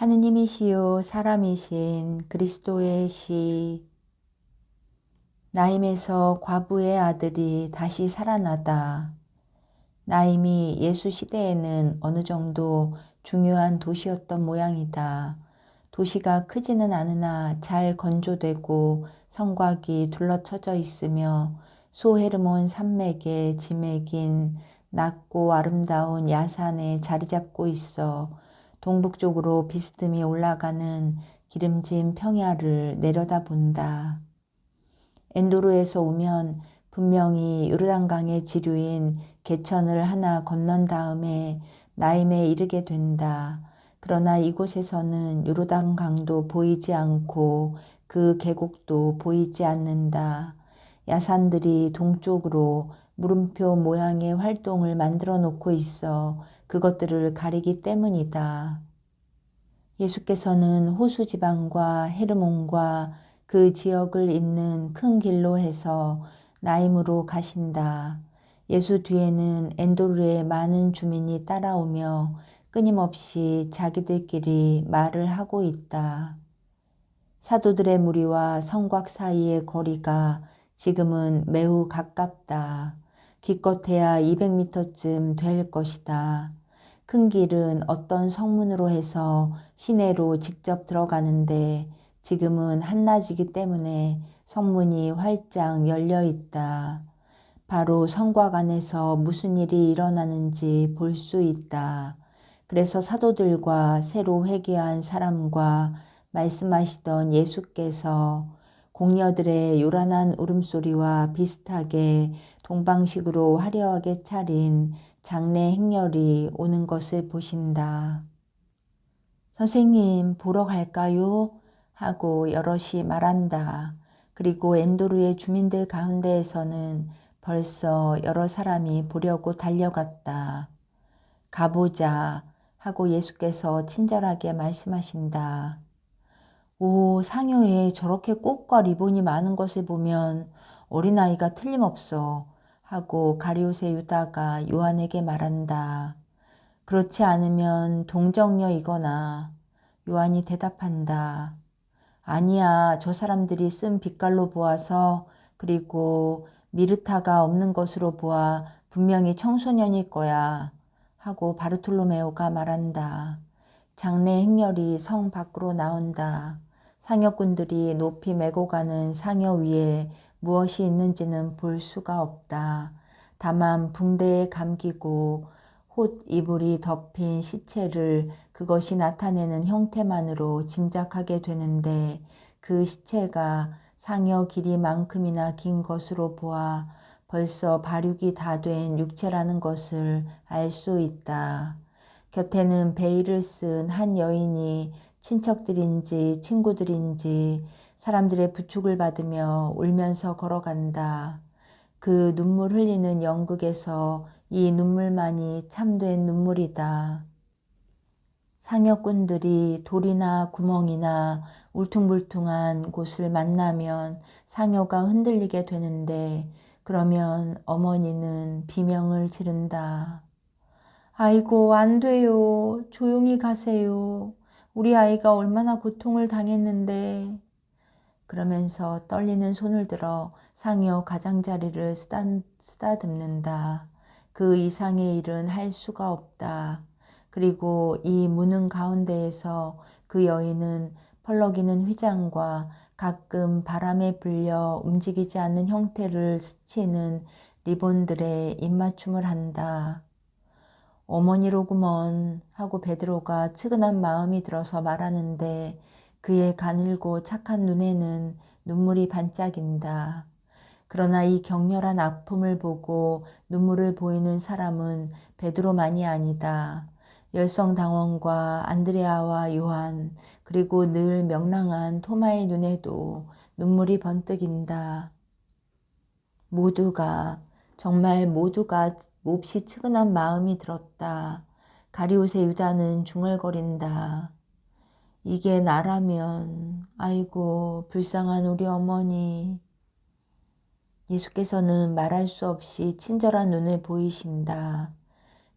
하느님이시요 사람이신 그리스도의 시. 나임에서 과부의 아들이 다시 살아나다. 나임이 예수 시대에는 어느 정도 중요한 도시였던 모양이다. 도시가 크지는 않으나 잘 건조되고 성곽이 둘러쳐져 있으며 소헤르몬 산맥의 지맥인 낮고 아름다운 야산에 자리 잡고 있어 동북쪽으로 비스듬히 올라가는 기름진 평야를 내려다본다. 엔도르에서 오면 분명히 요르단강의 지류인 개천을 하나 건넌 다음에 나임에 이르게 된다. 그러나 이곳에서는 요르단강도 보이지 않고 그 계곡도 보이지 않는다. 야산들이 동쪽으로 물음표 모양의 활동을 만들어 놓고 있어 그것들을 가리기 때문이다. 예수께서는 호수 지방과 헤르몬과 그 지역을 잇는 큰 길로 해서 나임으로 가신다. 예수 뒤에는 엔도르의 많은 주민이 따라오며 끊임없이 자기들끼리 말을 하고 있다. 사도들의 무리와 성곽 사이의 거리가 지금은 매우 가깝다. 기껏해야 200m쯤 될 것이다. 큰 길은 어떤 성문으로 해서 시내로 직접 들어가는데 지금은 한낮이기 때문에 성문이 활짝 열려 있다. 바로 성곽 안에서 무슨 일이 일어나는지 볼 수 있다. 그래서 사도들과 새로 회개한 사람과 말씀하시던 예수께서 공녀들의 요란한 울음소리와 비슷하게 동방식으로 화려하게 차린 장례 행렬이 오는 것을 보신다. 선생님, 보러 갈까요? 하고 여럿이 말한다. 그리고 엔도르의 주민들 가운데에서는 벌써 여러 사람이 보려고 달려갔다. 가보자 하고 예수께서 친절하게 말씀하신다. 오, 상여에 저렇게 꽃과 리본이 많은 것을 보면 어린아이가 틀림없어 하고 가룟의 유다가 요한에게 말한다. 그렇지 않으면 동정녀이거나. 요한이 대답한다. 아니야, 저 사람들이 쓴 빛깔로 보아서 그리고 미르타가 없는 것으로 보아 분명히 청소년일 거야 하고 바르톨로메오가 말한다. 장례 행렬이 성 밖으로 나온다. 상여꾼들이 높이 메고 가는 상여 위에 무엇이 있는지는 볼 수가 없다. 다만 붕대에 감기고 옷 이불이 덮인 시체를 그것이 나타내는 형태만으로 짐작하게 되는데 그 시체가 상여 길이만큼이나 긴 것으로 보아 벌써 발육이 다 된 육체라는 것을 알 수 있다. 곁에는 베일을 쓴 한 여인이 친척들인지 친구들인지 사람들의 부축을 받으며 울면서 걸어간다. 그 눈물 흘리는 영국에서 이 눈물만이 참된 눈물이다. 상여꾼들이 돌이나 구멍이나 울퉁불퉁한 곳을 만나면 상여가 흔들리게 되는데 그러면 어머니는 비명을 지른다. 아이고, 안 돼요. 조용히 가세요. 우리 아이가 얼마나 고통을 당했는데. 그러면서 떨리는 손을 들어 상여 가장자리를 쓰다듬는다. 그 이상의 일은 할 수가 없다. 그리고 이 무능 가운데에서 그 여인은 펄럭이는 휘장과 가끔 바람에 불려 움직이지 않는 형태를 스치는 리본들의 입맞춤을 한다. 어머니로구먼 하고 베드로가 측은한 마음이 들어서 말하는데 그의 가늘고 착한 눈에는 눈물이 반짝인다. 그러나 이 격렬한 아픔을 보고 눈물을 보이는 사람은 베드로만이 아니다. 열성당원과 안드레아와 요한 그리고 늘 명랑한 토마의 눈에도 눈물이 번뜩인다. 모두가 정말 모두가 몹시 측은한 마음이 들었다. 가룟의 유다는 중얼거린다. 이게 나라면 아이고 불쌍한 우리 어머니. 예수께서는 말할 수 없이 친절한 눈을 보이신다.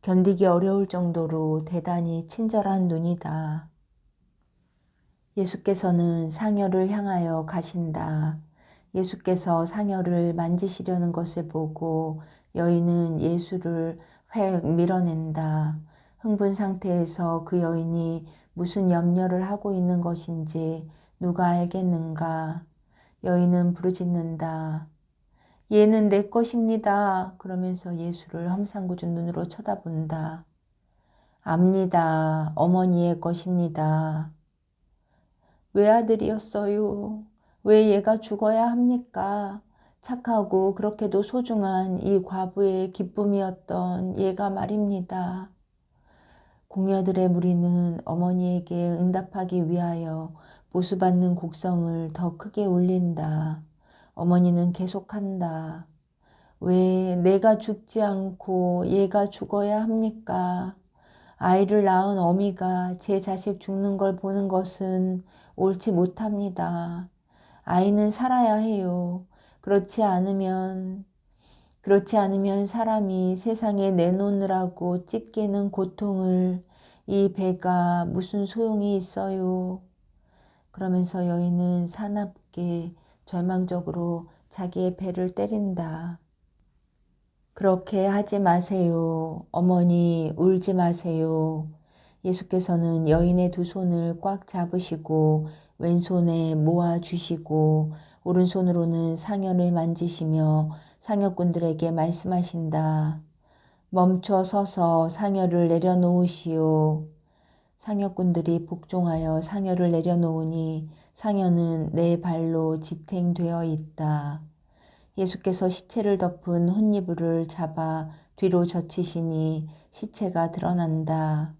견디기 어려울 정도로 대단히 친절한 눈이다. 예수께서는 상여를 향하여 가신다. 예수께서 상여를 만지시려는 것을 보고 여인은 예수를 획 밀어낸다. 흥분 상태에서 그 여인이 무슨 염려를 하고 있는 것인지 누가 알겠는가? 여인은 부르짖는다. 얘는 내 것입니다. 그러면서 예수를 험상궂은 눈으로 쳐다본다. 압니다. 어머니의 것입니다. 외아들이었어요. 왜 얘가 죽어야 합니까? 착하고 그렇게도 소중한 이 과부의 기쁨이었던 얘가 말입니다. 공녀들의 무리는 어머니에게 응답하기 위하여 보수받는 곡성을 더 크게 울린다. 어머니는 계속한다. 왜 내가 죽지 않고 얘가 죽어야 합니까? 아이를 낳은 어미가 제 자식 죽는 걸 보는 것은 옳지 못합니다. 아이는 살아야 해요. 그렇지 않으면 사람이 세상에 내놓느라고 찢기는 고통을 이 배가 무슨 소용이 있어요. 그러면서 여인은 사납게 절망적으로 자기의 배를 때린다. 그렇게 하지 마세요. 어머니 울지 마세요. 예수께서는 여인의 두 손을 꽉 잡으시고 왼손에 모아 주시고 오른손으로는 상여를 만지시며 상여꾼들에게 말씀하신다. 멈춰 서서 상여를 내려놓으시오. 상여꾼들이 복종하여 상여를 내려놓으니 상여는 네 발로 지탱되어 있다. 예수께서 시체를 덮은 혼이불을 잡아 뒤로 젖히시니 시체가 드러난다.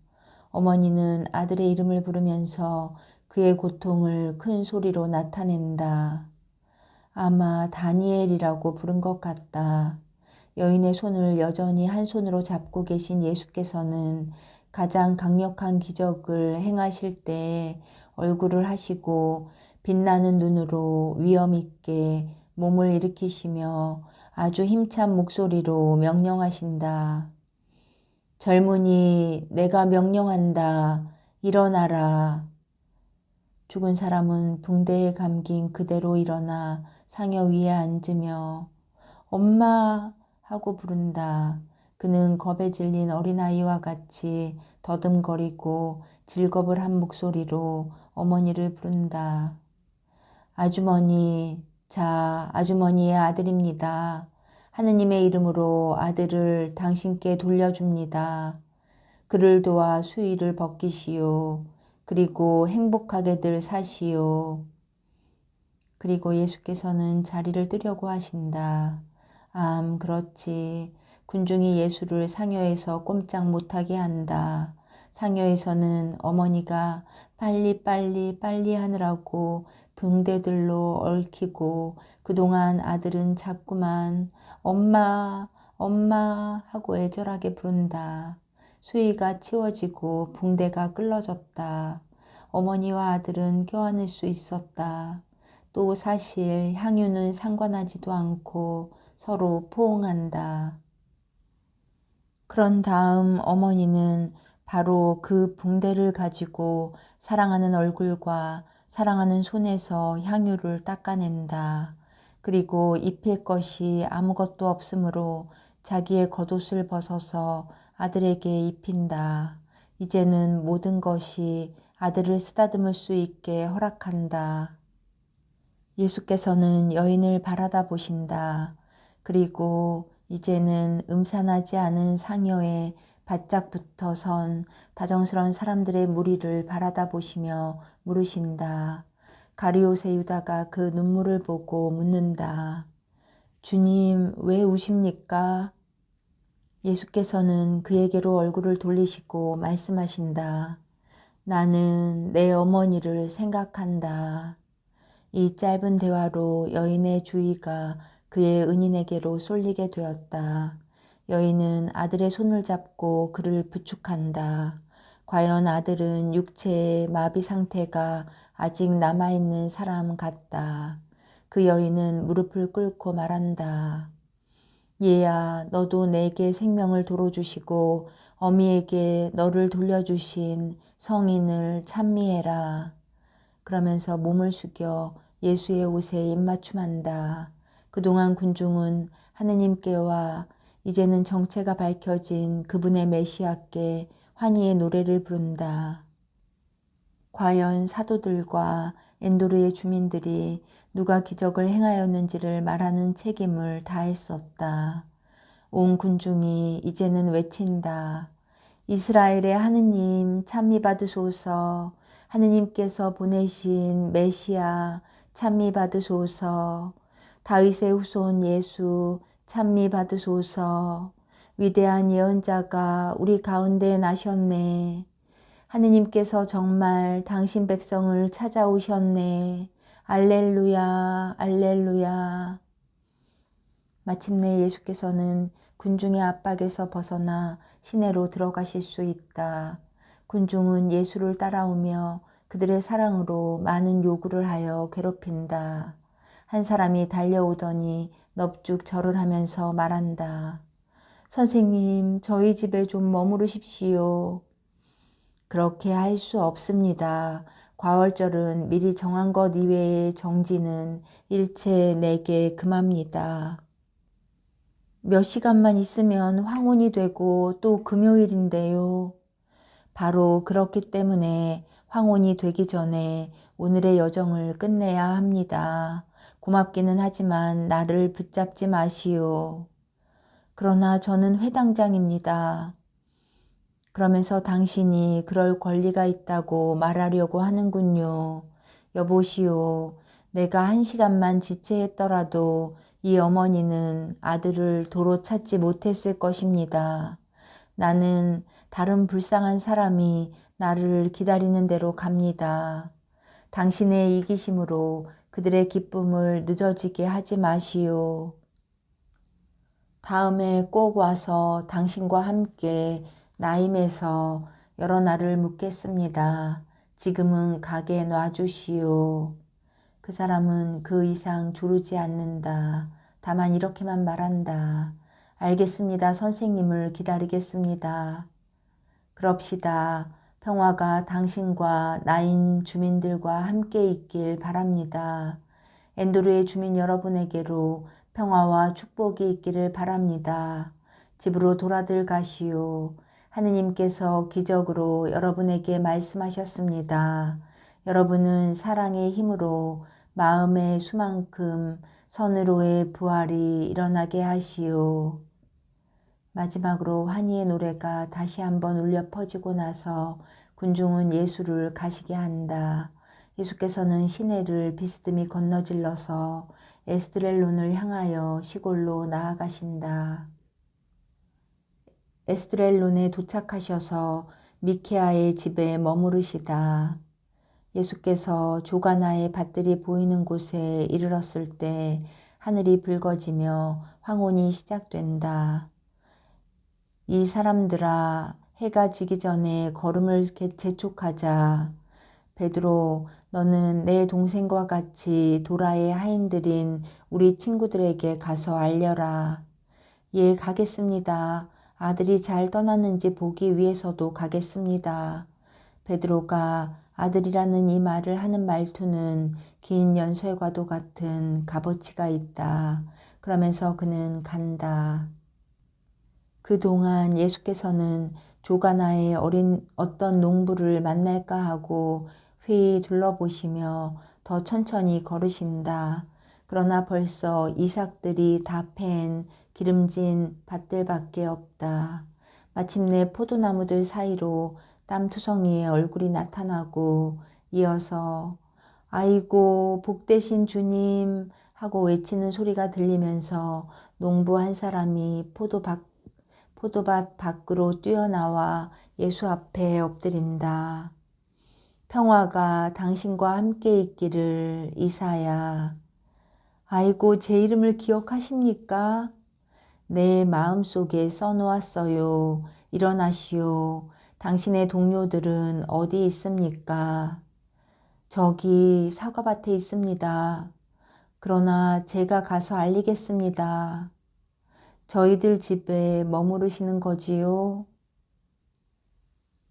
어머니는 아들의 이름을 부르면서 그의 고통을 큰 소리로 나타낸다. 아마 다니엘이라고 부른 것 같다. 여인의 손을 여전히 한 손으로 잡고 계신 예수께서는 가장 강력한 기적을 행하실 때 얼굴을 하시고 빛나는 눈으로 위엄 있게 몸을 일으키시며 아주 힘찬 목소리로 명령하신다. 젊은이, 내가 명령한다. 일어나라. 죽은 사람은 붕대에 감긴 그대로 일어나 상여 위에 앉으며 엄마 하고 부른다. 그는 겁에 질린 어린아이와 같이 더듬거리고 질겁을 한 목소리로 어머니를 부른다. 아주머니, 자, 아주머니의 아들입니다. 하느님의 이름으로 아들을 당신께 돌려줍니다. 그를 도와 수의를 벗기시오. 그리고 행복하게들 사시오. 그리고 예수께서는 자리를 뜨려고 하신다. 그렇지. 군중이 예수를 상여에서 꼼짝 못하게 한다. 상여에서는 어머니가 빨리 하느라고 붕대들로 얽히고 그동안 아들은 자꾸만 엄마, 엄마 하고 애절하게 부른다. 수위가 치워지고 붕대가 끌어졌다. 어머니와 아들은 껴안을 수 있었다. 또 사실 향유는 상관하지도 않고 서로 포옹한다. 그런 다음 어머니는 바로 그 붕대를 가지고 사랑하는 얼굴과 사랑하는 손에서 향유를 닦아낸다. 그리고 입힐 것이 아무것도 없으므로 자기의 겉옷을 벗어서 아들에게 입힌다. 이제는 모든 것이 아들을 쓰다듬을 수 있게 허락한다. 예수께서는 여인을 바라다 보신다. 그리고 이제는 음산하지 않은 상여에 바짝 붙어 선 다정스러운 사람들의 무리를 바라다 보시며 물으신다. 가룟요새 유다가 그 눈물을 보고 묻는다. 주님, 왜 우십니까? 예수께서는 그에게로 얼굴을 돌리시고 말씀하신다. 나는 내 어머니를 생각한다. 이 짧은 대화로 여인의 주의가 그의 은인에게로 쏠리게 되었다. 여인은 아들의 손을 잡고 그를 부축한다. 과연 아들은 육체의 마비 상태가 아직 남아있는 사람 같다. 그 여인은 무릎을 꿇고 말한다. 얘야, 너도 내게 생명을 도로 주시고 어미에게 너를 돌려주신 성인을 찬미해라. 그러면서 몸을 숙여 예수의 옷에 입맞춤한다. 그동안 군중은 하느님께와 이제는 정체가 밝혀진 그분의 메시아께 환희의 노래를 부른다. 과연 사도들과 엔도르의 주민들이 누가 기적을 행하였는지를 말하는 책임을 다했었다. 온 군중이 이제는 외친다. 이스라엘의 하느님 찬미 받으소서. 하느님께서 보내신 메시아 찬미 받으소서. 다윗의 후손 예수 찬미 받으소서. 위대한 예언자가 우리 가운데 나셨네. 하느님께서 정말 당신 백성을 찾아오셨네. 알렐루야, 알렐루야. 마침내 예수께서는 군중의 압박에서 벗어나 시내로 들어가실 수 있다. 군중은 예수를 따라오며 그들의 사랑으로 많은 요구를 하여 괴롭힌다. 한 사람이 달려오더니 넙죽 절을 하면서 말한다. 선생님, 저희 집에 좀 머무르십시오. 그렇게 할 수 없습니다. 과월절은 미리 정한 것 이외의 정지는 일체 내게 금합니다. 몇 시간만 있으면 황혼이 되고 또 금요일인데요. 바로 그렇기 때문에 황혼이 되기 전에 오늘의 여정을 끝내야 합니다. 고맙기는 하지만 나를 붙잡지 마시오. 그러나 저는 회당장입니다. 그러면서 당신이 그럴 권리가 있다고 말하려고 하는군요. 여보시오. 내가 1시간만 지체했더라도 이 어머니는 아들을 도로 찾지 못했을 것입니다. 나는 다른 불쌍한 사람이 나를 기다리는 대로 갑니다. 당신의 이기심으로 그들의 기쁨을 늦어지게 하지 마시오. 다음에 꼭 와서 당신과 함께 나임에서 여러 날을 묵겠습니다. 지금은 가게 놔주시오. 그 사람은 그 이상 조르지 않는다. 다만 이렇게만 말한다. 알겠습니다. 선생님을 기다리겠습니다. 그럽시다. 평화가 당신과 나인 주민들과 함께 있길 바랍니다. 엔도르의 주민 여러분에게로 평화와 축복이 있기를 바랍니다. 집으로 돌아들 가시오. 하느님께서 기적으로 여러분에게 말씀하셨습니다. 여러분은 사랑의 힘으로 마음의 수만큼 선으로의 부활이 일어나게 하시오. 마지막으로 환희의 노래가 다시 한번 울려 퍼지고 나서 군중은 예수를 가시게 한다. 예수께서는 시내를 비스듬히 건너질러서 에스드렐론을 향하여 시골로 나아가신다. 에스드렐론에 도착하셔서 미케아의 집에 머무르시다. 예수께서 조가나의 밭들이 보이는 곳에 이르렀을 때 하늘이 붉어지며 황혼이 시작된다. 이 사람들아, 해가 지기 전에 걸음을 재촉하자. 베드로, 너는 내 동생과 같이 도라의 하인들인 우리 친구들에게 가서 알려라. 예, 가겠습니다. 아들이 잘 떠났는지 보기 위해서도 가겠습니다. 베드로가 아들이라는 이 말을 하는 말투는 긴 연설과도 같은 값어치가 있다. 그러면서 그는 간다. 그동안 예수께서는 조가나의 어떤 농부를 만날까 하고 회의 둘러보시며 더 천천히 걸으신다. 그러나 벌써 이삭들이 다 팬 기름진 밭들밖에 없다. 마침내 포도나무들 사이로 땀투성이의 얼굴이 나타나고 이어서 아이고 복되신 주님 하고 외치는 소리가 들리면서 농부 한 사람이 포도밭 밖으로 뛰어나와 예수 앞에 엎드린다. 평화가 당신과 함께 있기를. 이사야. 아이고 제 이름을 기억하십니까? 내 마음속에 써놓았어요. 일어나시오. 당신의 동료들은 어디 있습니까? 저기 사과밭에 있습니다. 그러나 제가 가서 알리겠습니다. 저희들 집에 머무르시는 거지요?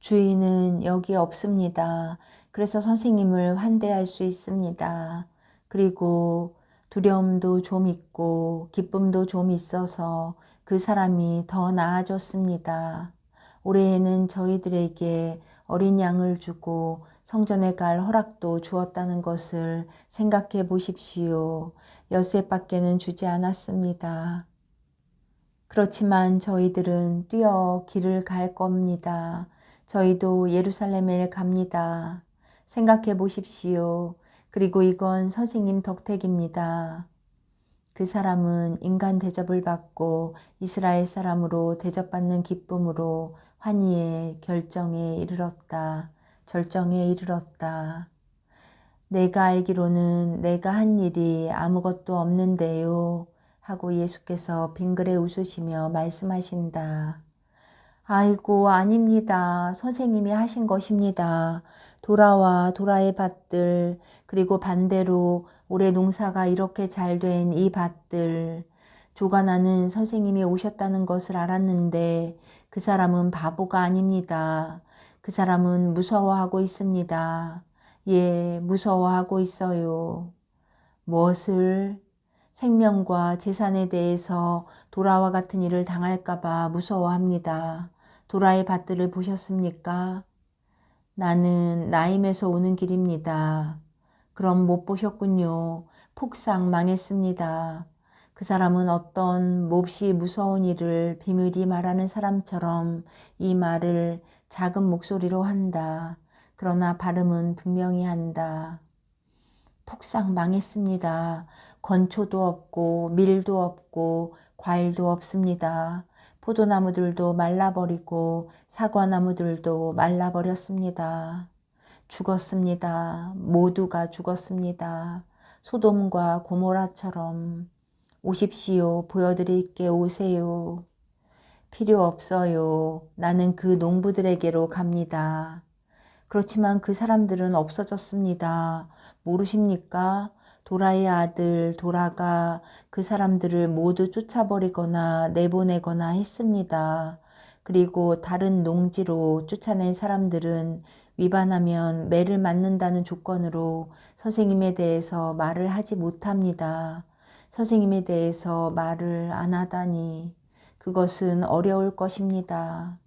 주인은 여기 없습니다. 그래서 선생님을 환대할 수 있습니다. 그리고 두려움도 좀 있고 기쁨도 좀 있어서 그 사람이 더 나아졌습니다. 올해에는 저희들에게 어린 양을 주고 성전에 갈 허락도 주었다는 것을 생각해 보십시오. 엿새밖에는 주지 않았습니다. 그렇지만 저희들은 뛰어 길을 갈 겁니다. 저희도 예루살렘에 갑니다. 생각해 보십시오. 그리고 이건 선생님 덕택입니다. 그 사람은 인간 대접을 받고 이스라엘 사람으로 대접받는 기쁨으로 환희의 결정에 이르렀다. 절정에 이르렀다. 내가 알기로는 내가 한 일이 아무것도 없는데요. 하고 예수께서 빙그레 웃으시며 말씀하신다. 아이고 아닙니다. 선생님이 하신 것입니다. 도라와 도라의 밭들 그리고 반대로 올해 농사가 이렇게 잘 된 이 밭들 조가나는 선생님이 오셨다는 것을 알았는데 그 사람은 바보가 아닙니다. 그 사람은 무서워하고 있습니다. 예, 무서워하고 있어요. 무엇을? 생명과 재산에 대해서 도라와 같은 일을 당할까봐 무서워합니다. 도라의 밭들을 보셨습니까? 나는 나임에서 오는 길입니다. 그럼 못 보셨군요. 폭삭 망했습니다. 그 사람은 어떤 몹시 무서운 일을 비밀히 말하는 사람처럼 이 말을 작은 목소리로 한다. 그러나 발음은 분명히 한다. 폭삭 망했습니다. 건초도 없고 밀도 없고 과일도 없습니다. 포도나무들도 말라버리고 사과나무들도 말라버렸습니다. 죽었습니다. 모두가 죽었습니다. 소돔과 고모라처럼. 오십시오. 보여드릴게 오세요. 필요 없어요. 나는 그 농부들에게로 갑니다. 그렇지만 그 사람들은 없어졌습니다. 모르십니까? 도라의 아들 도라가 그 사람들을 모두 쫓아버리거나 내보내거나 했습니다. 그리고 다른 농지로 쫓아낸 사람들은 위반하면 매를 맞는다는 조건으로 선생님에 대해서 말을 하지 못합니다. 선생님에 대해서 말을 안 하다니 그것은 어려울 것입니다.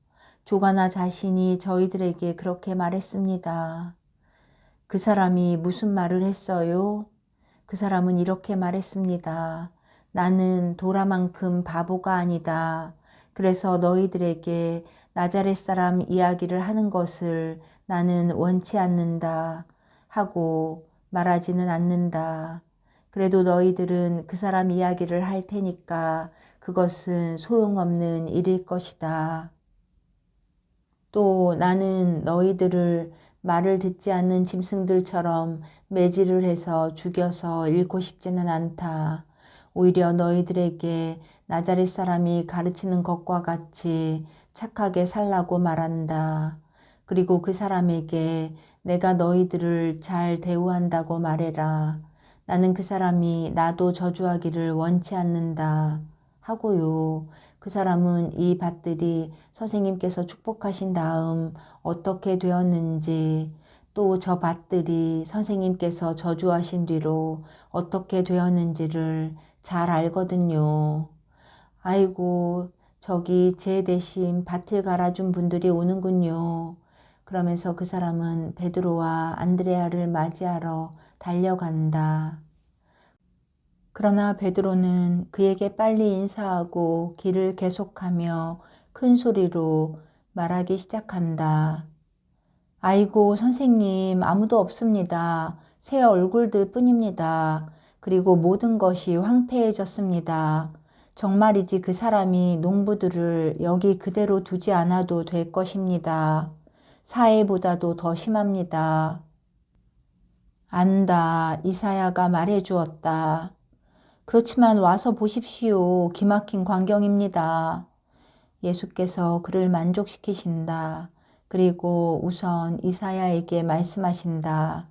조가나 자신이 저희들에게 그렇게 말했습니다. 그 사람이 무슨 말을 했어요? 그 사람은 이렇게 말했습니다. 나는 도라만큼 바보가 아니다. 그래서 너희들에게 나자렛 사람 이야기를 하는 것을 나는 원치 않는다. 하고 말하지는 않는다. 그래도 너희들은 그 사람 이야기를 할 테니까 그것은 소용없는 일일 것이다. 또 나는 너희들을 말을 듣지 않는 짐승들처럼 매질을 해서 죽여서 잃고 싶지는 않다. 오히려 너희들에게 나자렛 사람이 가르치는 것과 같이 착하게 살라고 말한다. 그리고 그 사람에게 내가 너희들을 잘 대우한다고 말해라. 나는 그 사람이 나도 저주하기를 원치 않는다. 하고요. 그 사람은 이 밭들이 선생님께서 축복하신 다음 어떻게 되었는지 또 저 밭들이 선생님께서 저주하신 뒤로 어떻게 되었는지를 잘 알거든요. 아이고 저기 제 대신 밭을 갈아준 분들이 오는군요. 그러면서 그 사람은 베드로와 안드레아를 맞이하러 달려간다. 그러나 베드로는 그에게 빨리 인사하고 길을 계속하며 큰 소리로 말하기 시작한다. 아이고 선생님 아무도 없습니다. 새 얼굴들 뿐입니다. 그리고 모든 것이 황폐해졌습니다. 정말이지 그 사람이 농부들을 여기 그대로 두지 않아도 될 것입니다. 사해보다도 더 심합니다. 안다. 이사야가 말해 주었다. 그렇지만 와서 보십시오. 기막힌 광경입니다. 예수께서 그를 만족시키신다. 그리고 우선 이사야에게 말씀하신다.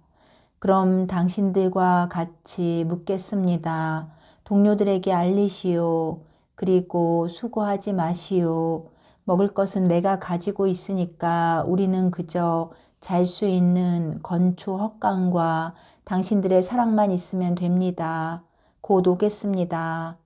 그럼 당신들과 같이 묻겠습니다. 동료들에게 알리시오. 그리고 수고하지 마시오. 먹을 것은 내가 가지고 있으니까 우리는 그저 잘 수 있는 건초 헛간과 당신들의 사랑만 있으면 됩니다. 곧 오겠습니다.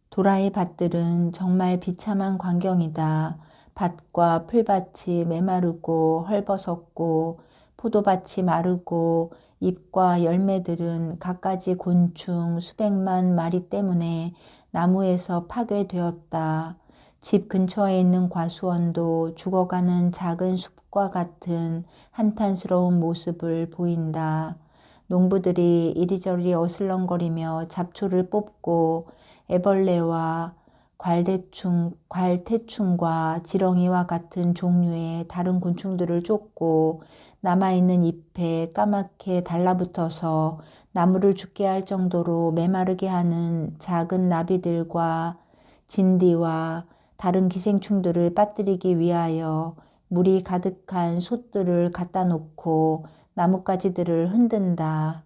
도라의 밭들은 정말 비참한 광경이다. 밭과 풀밭이 메마르고 헐벗었고 포도밭이 마르고 잎과 열매들은 갖가지 곤충 수백만 마리 때문에 나무에서 파괴되었다. 집 근처에 있는 과수원도 죽어가는 작은 숲과 같은 한탄스러운 모습을 보인다. 농부들이 이리저리 어슬렁거리며 잡초를 뽑고 애벌레와 괄태충과 지렁이와 같은 종류의 다른 곤충들을 쫓고 남아있는 잎에 까맣게 달라붙어서 나무를 죽게 할 정도로 메마르게 하는 작은 나비들과 진디와 다른 기생충들을 빠뜨리기 위하여 물이 가득한 솥들을 갖다 놓고 나뭇가지들을 흔든다.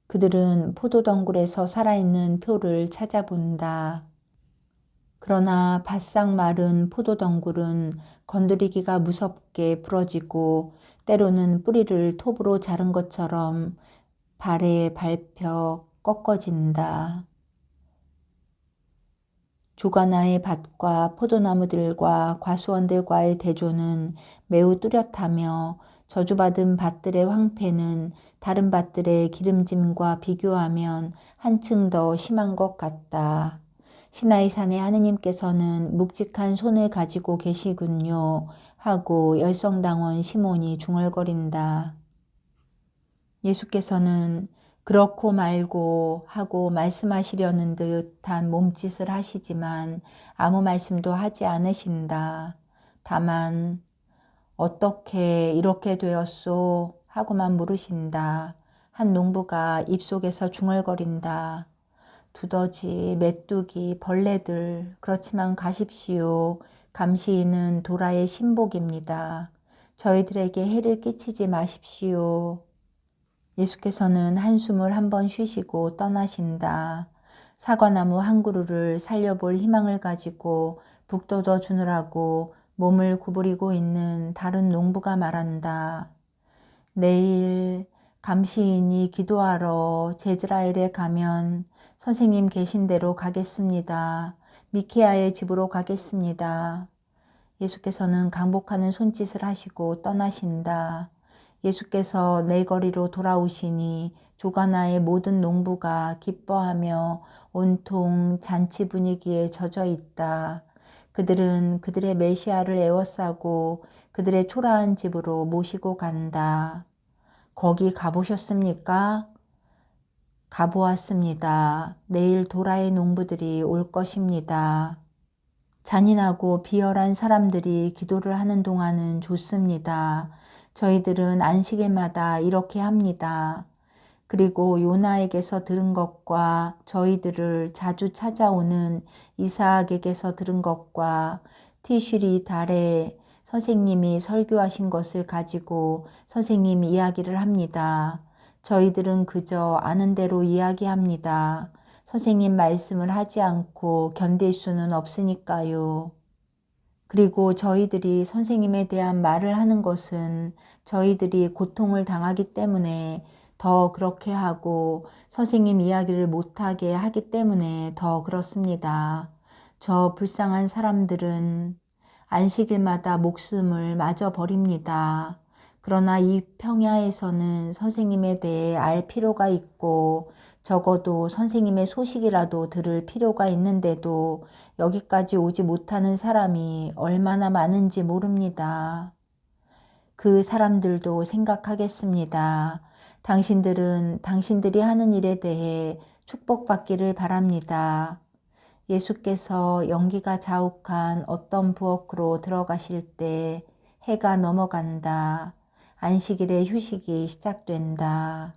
그들은 포도덩굴에서 살아있는 표를 찾아본다. 그러나 바싹 마른 포도덩굴은 건드리기가 무섭게 부러지고 때로는 뿌리를 톱으로 자른 것처럼 발에 밟혀 꺾어진다. 조가나의 밭과 포도나무들과 과수원들과의 대조는 매우 뚜렷하며 저주받은 밭들의 황폐는 다른 밭들의 기름짐과 비교하면 한층 더 심한 것 같다. 시나이산의 하느님께서는 묵직한 손을 가지고 계시군요 하고 열성당원 시몬이 중얼거린다. 예수께서는 그렇고 말고 하고 말씀하시려는 듯한 몸짓을 하시지만 아무 말씀도 하지 않으신다. 다만 어떻게 이렇게 되었소? 하고만 물으신다. 한 농부가 입속에서 중얼거린다. 두더지, 메뚜기, 벌레들, 그렇지만 가십시오. 감시인은 도라의 신복입니다. 저희들에게 해를 끼치지 마십시오. 예수께서는 한숨을 한번 쉬시고 떠나신다. 사과나무 한 그루를 살려볼 희망을 가지고 북돋워 주느라고 몸을 구부리고 있는 다른 농부가 말한다. 내일 감시인이 기도하러 제즈라엘에 가면 선생님 계신 대로 가겠습니다. 미케아의 집으로 가겠습니다. 예수께서는 강복하는 손짓을 하시고 떠나신다. 예수께서 내거리로 돌아오시니 조가나의 모든 농부가 기뻐하며 온통 잔치 분위기에 젖어 있다. 그들은 그들의 메시아를 에워싸고 그들의 초라한 집으로 모시고 간다. 거기 가보셨습니까? 가보았습니다. 내일 도라의 농부들이 올 것입니다. 잔인하고 비열한 사람들이 기도를 하는 동안은 좋습니다. 저희들은 안식일마다 이렇게 합니다. 그리고 요나에게서 들은 것과 저희들을 자주 찾아오는 이삭에게서 들은 것과 티슈리 달에 선생님이 설교하신 것을 가지고 선생님 이야기를 합니다. 저희들은 그저 아는 대로 이야기합니다. 선생님 말씀을 하지 않고 견딜 수는 없으니까요. 그리고 저희들이 선생님에 대한 말을 하는 것은 저희들이 고통을 당하기 때문에 더 그렇게 하고 선생님 이야기를 못하게 하기 때문에 더 그렇습니다. 저 불쌍한 사람들은 안식일마다 목숨을 마저 버립니다. 그러나 이 평야에서는 선생님에 대해 알 필요가 있고 적어도 선생님의 소식이라도 들을 필요가 있는데도 여기까지 오지 못하는 사람이 얼마나 많은지 모릅니다. 그 사람들도 생각하겠습니다. 당신들은 당신들이 하는 일에 대해 축복받기를 바랍니다. 예수께서 연기가 자욱한 어떤 부엌으로 들어가실 때 해가 넘어간다. 안식일의 휴식이 시작된다.